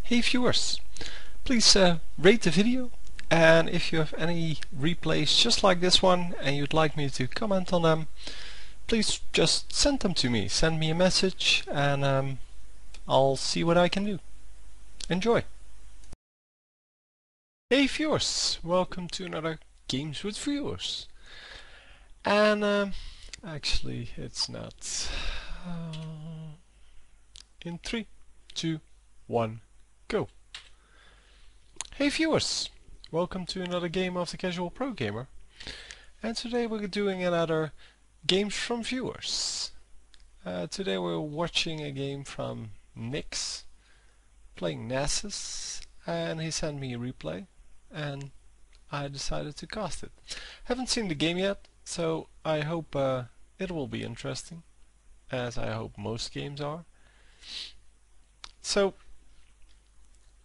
Hey viewers, please rate the video, and if you have any replays just like this one and you'd like me to comment on them, please just send them to me. Send me a message and I'll see what I can do. Enjoy! Hey viewers, welcome to another Games with Viewers. And actually it's not. In 3, 2, 1, go! Hey viewers, welcome to another game of the Casual Pro Gamer. And today we're doing another Games from Viewers. Today we're watching a game from Nix, playing Nasus, and he sent me a replay and I decided to cast it. Haven't seen the game yet, so I hope it will be interesting, as I hope most games are. So,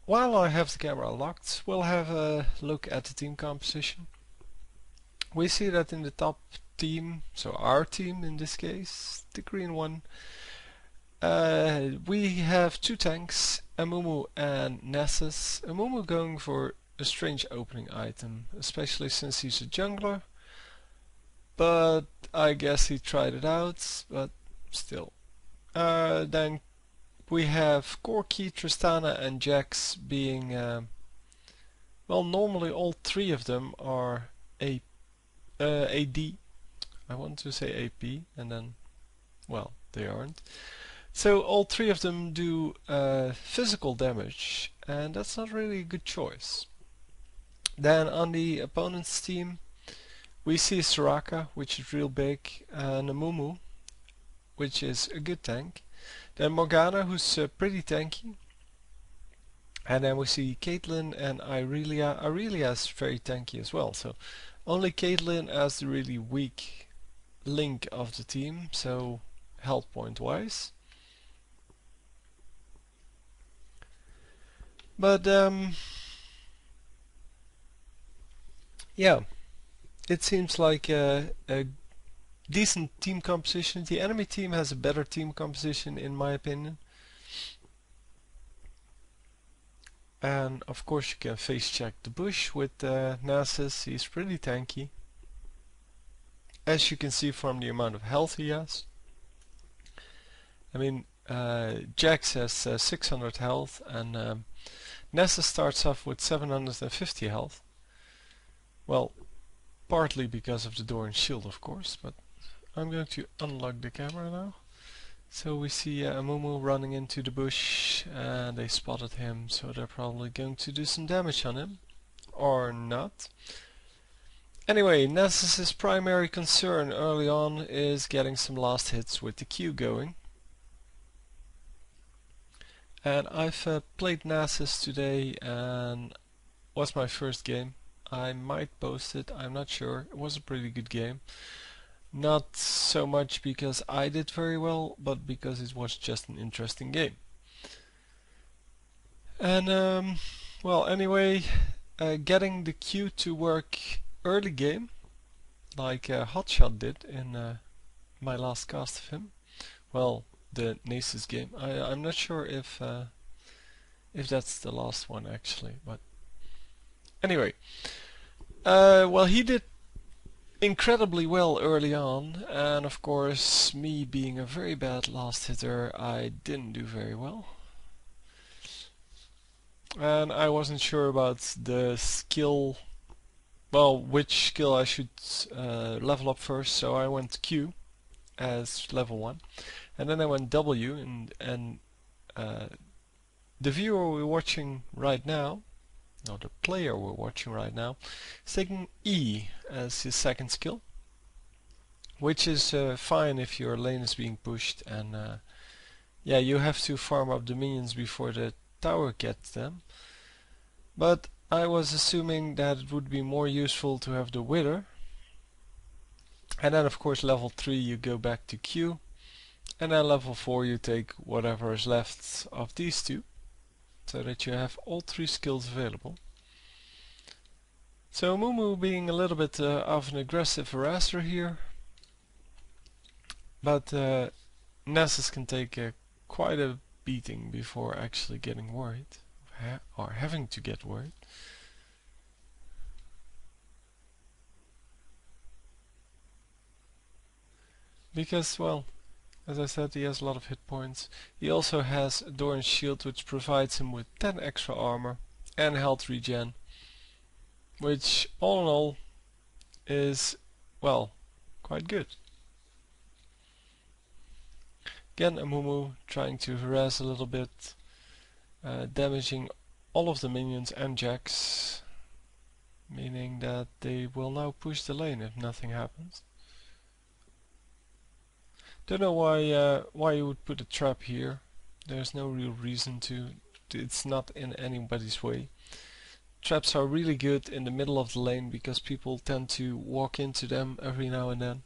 while I have the camera locked, we'll have a look at the team composition. We see that in the top team, so our team in this case, the green one, we have two tanks, Amumu and Nasus. Amumu going for a strange opening item, especially since he's a jungler, but I guess he tried it out, but still. Then we have Corki, Tristana and Jax being, well, normally all three of them are AD. I want to say AP, and then, well, they aren't. So all three of them do physical damage, and that's not really a good choice. Then on the opponent's team, we see Soraka, which is real big, and Amumu, which is a good tank. Then Morgana, who's pretty tanky. And then we see Caitlyn and Irelia. Irelia is very tanky as well, so only Caitlyn as the really weak link of the team, so health point wise. But yeah, it seems like a decent team composition. The enemy team has a better team composition in my opinion. And of course you can face check the bush with Nasus. He's pretty tanky, as you can see from the amount of health he has. I mean, Jax has 600 health and Nasus starts off with 750 health. Well, partly because of the door and shield of course, but I'm going to unlock the camera now. So we see Amumu running into the bush and they spotted him, so they're probably going to do some damage on him. Or not. Anyway, Nasus' primary concern early on is getting some last hits with the Q going. And I've played Nasus today and was my first game. I might post it, I'm not sure. It was a pretty good game. Not so much because I did very well, but because it was just an interesting game. And well, anyway, getting the Q to work early game, like Hotshot did in my last cast of him. Well, the Nasus game. I'm not sure if that's the last one actually, but anyway. Well, he did incredibly well early on, and of course, me being a very bad last hitter, I didn't do very well. And I wasn't sure about the skill, well, which skill I should level up first, so I went Q as level 1, and then I went W, and the viewer we're watching right now, no, the player we're watching right now, is taking E as his second skill, which is fine if your lane is being pushed and yeah, you have to farm up the minions before the tower gets them. But I was assuming that it would be more useful to have the Wither, and then of course level 3 you go back to Q, and then level 4 you take whatever is left of these two, so that you have all three skills available. So Mumu being a little bit of an aggressive harasser here, but Nasus can take quite a beating before actually getting worried, are having to get worried. Because, well, as I said, he has a lot of hit points. He also has a Doran's shield, which provides him with 10 extra armor and health regen, which all in all is, well, quite good. Again, Amumu trying to harass a little bit, damaging all of the minions and Jax, meaning that they will now push the lane if nothing happens. Don't know why you would put a trap here. There's no real reason to. It's not in anybody's way. Traps are really good in the middle of the lane because people tend to walk into them every now and then.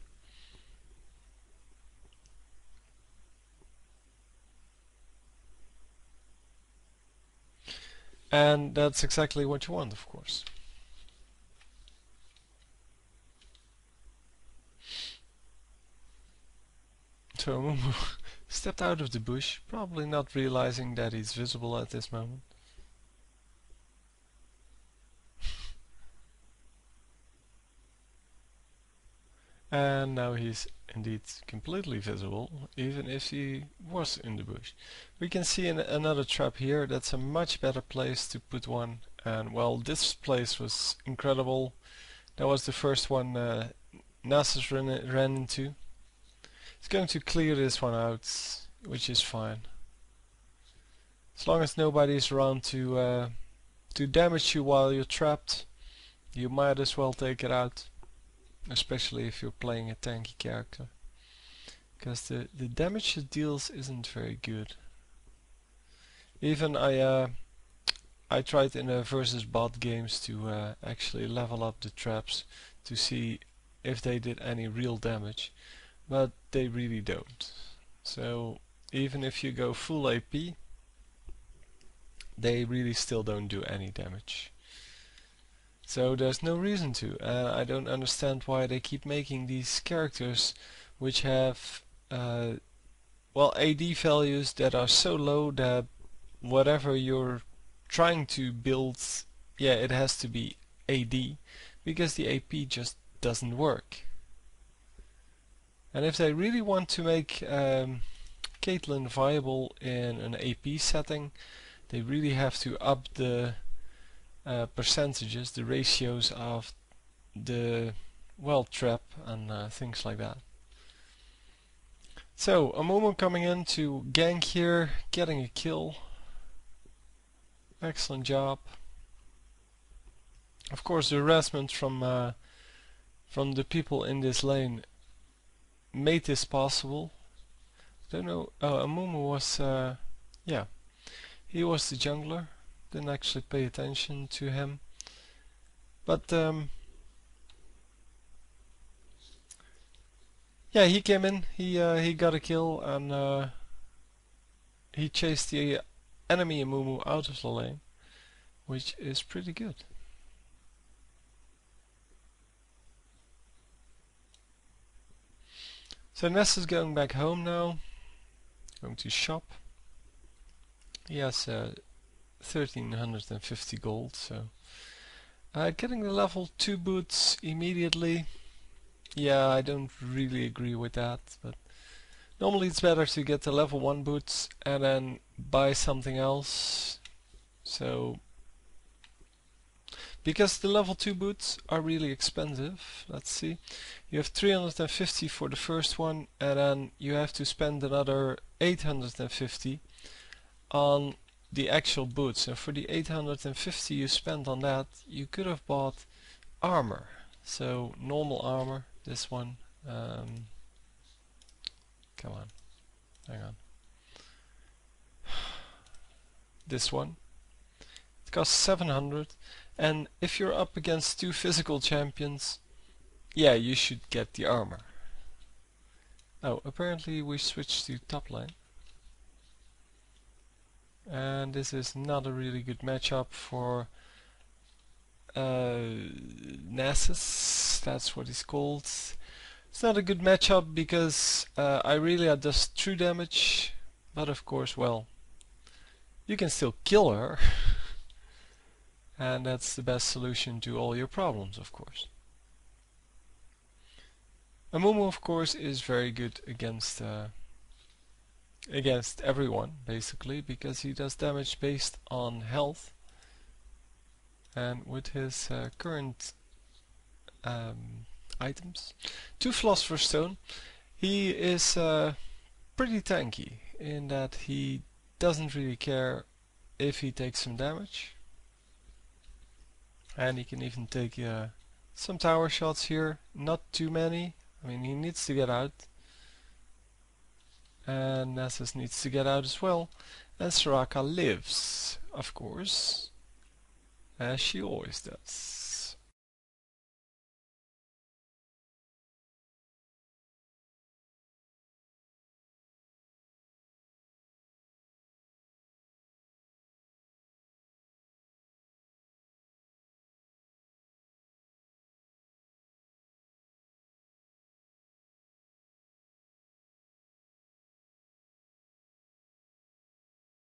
And that's exactly what you want, of course. So Mumu stepped out of the bush, probably not realizing that he's visible at this moment. And now he's indeed completely visible, even if he was in the bush. We can see another trap here. That's a much better place to put one. And well, this place was incredible. That was the first one Nasus ran into. It's going to clear this one out, which is fine. As long as nobody's around to damage you while you're trapped, you might as well take it out. Especially if you're playing a tanky character. Because the damage it deals isn't very good. Even I tried in a versus bot games to actually level up the traps to see if they did any real damage. But they really don't. So even if you go full AP, they really still don't do any damage. So there's no reason to. I don't understand why they keep making these characters which have well, AD values that are so low that whatever you're trying to build, yeah, it has to be AD, because the AP just doesn't work. And if they really want to make Caitlyn viable in an AP setting, they really have to up the percentages, the ratios of the, well, trap and things like that. So, Amumu coming in to gank here, getting a kill. Excellent job. Of course, the harassment from the people in this lane made this possible. Don't know. Oh, Amumu was, yeah, he was the jungler. Didn't actually pay attention to him, but yeah, he came in. He got a kill and he chased the enemy Amumu out of the lane, which is pretty good. So Ness is going back home now. Going to shop. He has 1350 gold, so getting the level 2 boots immediately, yeah, I don't really agree with that, but normally it's better to get the level 1 boots and then buy something else. So because the level 2 boots are really expensive, let's see, you have 350 for the first one, and then you have to spend another 850 on the actual boots, and for the 850 you spent on that, you could have bought armor. So normal armor, this one, come on, hang on, this one, it costs 700, and if you're up against 2 physical champions, yeah, you should get the armor. Oh, apparently we switched to top lane. And this is not a really good matchup for Nasus, that's what he's called. It's not a good matchup because Irelia does true damage, but of course, well, you can still kill her. and that's the best solution to all your problems, of course. Amumu, of course, is very good against everyone, basically, because he does damage based on health, and with his current items, 2 Philosopher's Stone, he is pretty tanky in that he doesn't really care if he takes some damage, and he can even take some tower shots here, not too many. I mean, he needs to get out, and Nasus needs to get out as well, and Soraka lives, of course, as she always does.